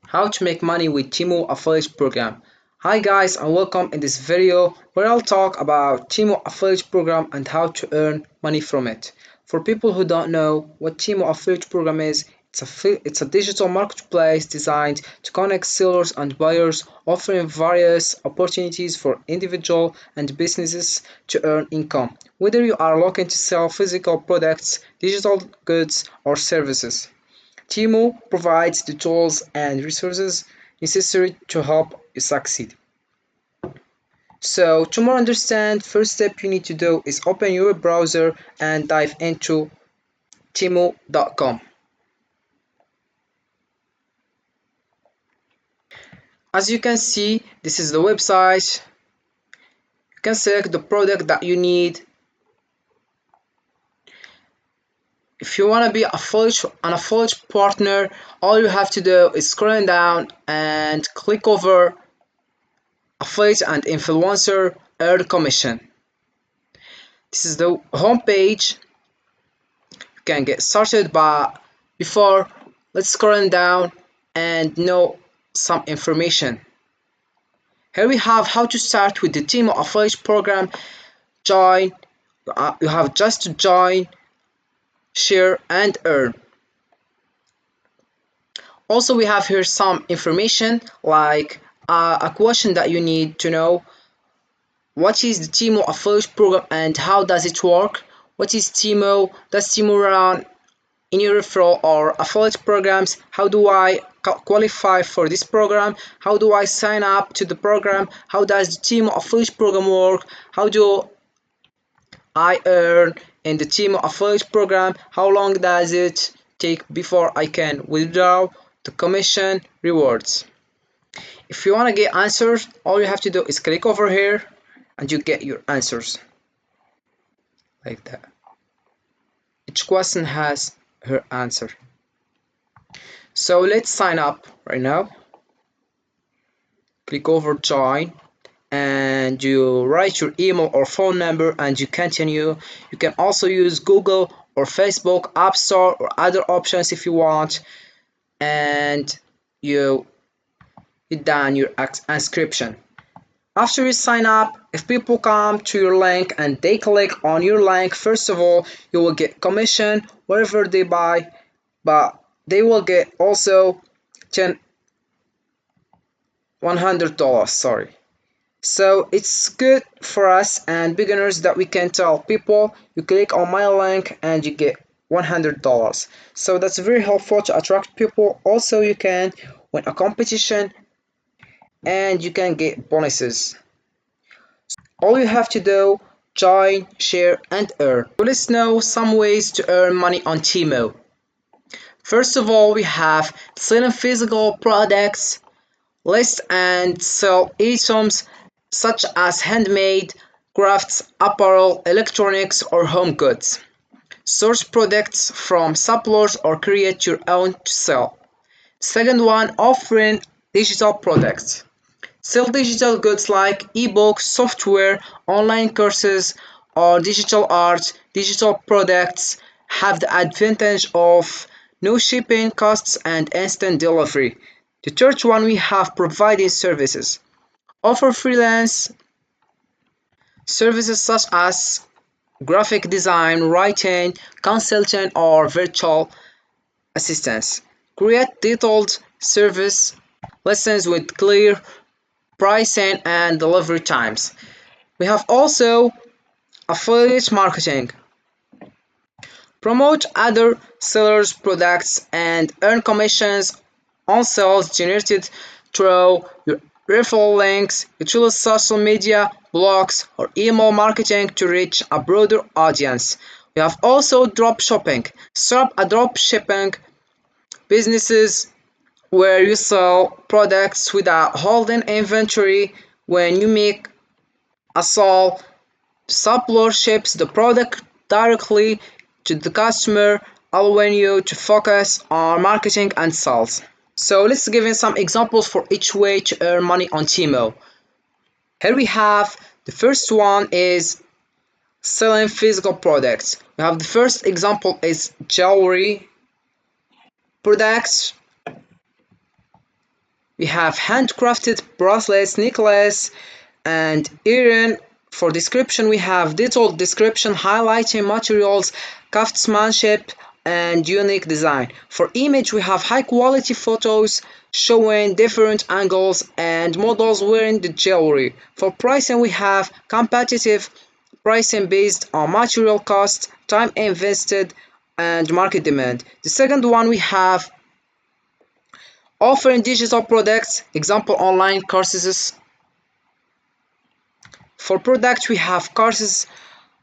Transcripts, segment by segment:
How to make money with Temu affiliate program. Hi guys and welcome in this video where I'll talk about Temu affiliate program and how to earn money from it. For people who don't know what Temu affiliate program is, it's a digital marketplace designed to connect sellers and buyers, offering various opportunities for individuals and businesses to earn income, whether you are looking to sell physical products, digital goods, or services. Temu provides the tools and resources necessary to help you succeed. So to more understand, first step you need to do is open your browser and dive into temu.com. As you can see, this is the website. You can select the product that you need. If you want to be an affiliate partner, all you have to do is scroll down and click over affiliate and influencer earn commission. This is the home page. You can get started, but before, let's scroll down and know some information. Here we have how to start with the Temu affiliate program. Join. You have just to join, share and earn. Also we have here some information like a question that you need to know. What is the Temu affiliate program and how does it work? What is Temu? Does Temu run any referral or affiliate programs? How do I qualify for this program? How do I sign up to the program? How does the Temu affiliate program work? How do I earn in the Temu affiliate program? How long does it take before I can withdraw the commission rewards? If you want to get answers, all you have to do is click over here and you get your answers like that. Each question has her answer. So let's sign up right now. Click over join and you write your email or phone number and you continue. You can also use Google or Facebook, App Store or other options if you want, and you done your inscription. After you sign up, if people come to your link and they click on your link, first of all, you will get commission wherever they buy, but they will get also $100, sorry. So it's good for us and beginners that we can tell people you click on my link and you get $100. So that's very helpful to attract people. Also you can win a competition and you can get bonuses. All you have to do, join, share and earn. So let's know some ways to earn money on Temu. First of all, we have selling physical products, list and sell items such as handmade, crafts, apparel, electronics or home goods. Source products from suppliers or create your own to sell. Second one, offering digital products. Sell digital goods like ebooks, software, online courses, or digital art. Digital products have the advantage of no shipping costs and instant delivery. The third one, we have providing services. Offer freelance services such as graphic design, writing, consulting, or virtual assistance. Create detailed service lessons with clear pricing and delivery times. We have also affiliate marketing. Promote other sellers' products and earn commissions on sales generated through your referral links. Utilize social media, blogs, or email marketing to reach a broader audience. We have also drop shipping. Start a drop shipping businesses where you sell products without holding inventory. When you make a sale, supplier ships the product directly to the customer, allowing you to focus on marketing and sales. So let's give you some examples for each way to earn money on Temu. Here we have the first one is selling physical products. We have the first example is jewelry products. We have handcrafted bracelets, necklace, and earring. For description, we have detailed description highlighting materials, craftsmanship, and unique design. For image, we have high quality photos showing different angles and models wearing the jewelry. For pricing, we have competitive pricing based on material cost, time invested, and market demand. The second one we have offering digital products, example online courses. For products, we have courses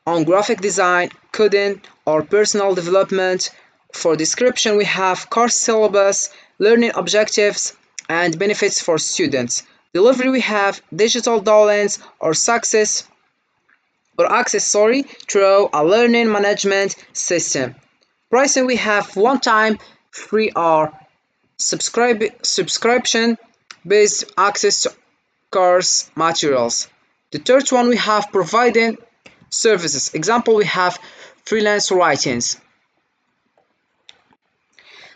on graphic design, coding, or personal development. For description, we have course syllabus, learning objectives, and benefits for students. Delivery, we have digital downloads or access through a learning management system. Pricing, we have one time free or subscription based access to course materials. The third one we have providing services. Example, we have freelance writings.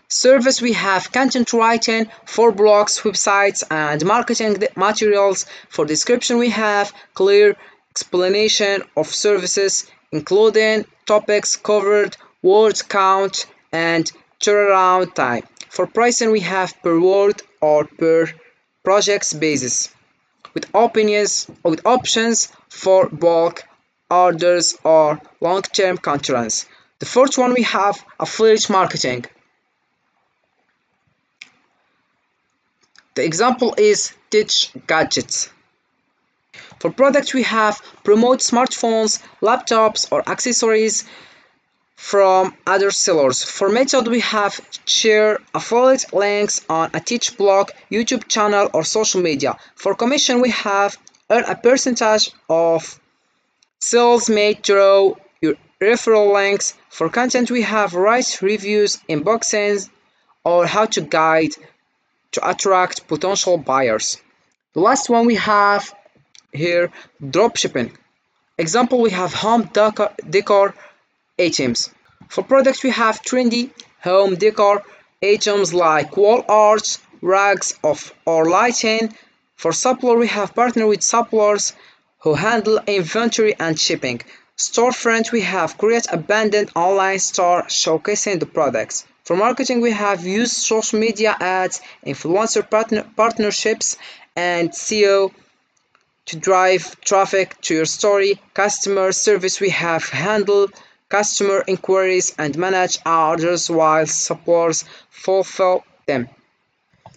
Service, we have content writing for blogs, websites, and marketing materials. For description, we have clear explanation of services, including topics covered, word count, and turnaround time. For pricing, we have per word or per projects basis, with options for bulk orders or long-term contracts. The fourth one we have affiliate marketing. The example is Teach Gadgets. For products we have promote smartphones, laptops or accessories from other sellers. For method we have share affiliate links on a Teach blog, YouTube channel or social media. For commission we have earn a percentage of sales made through your referral links. For content we have write reviews, unboxings or how to guide to attract potential buyers. The last one we have here dropshipping. Example we have home decor items. For products we have trendy home decor items like wall arts, rugs of or lighting. For supplier we have partner with suppliers who handle inventory and shipping. Storefront we have create abandoned online store showcasing the products. For marketing we have used social media ads, influencer partnerships, and SEO to drive traffic to your story. Customer service we have handle customer inquiries and manage orders while suppliers fulfill them.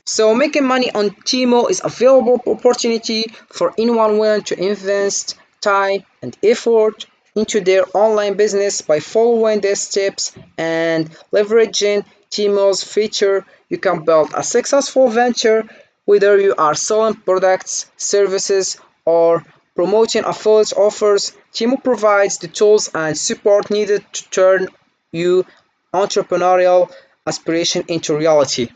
So making money on Temu is a valuable opportunity for anyone willing to invest time and effort into their online business. By following these steps and leveraging Temu's feature, you can build a successful venture whether you are selling products, services, or promoting affiliate offers. Temu provides the tools and support needed to turn your entrepreneurial aspiration into reality.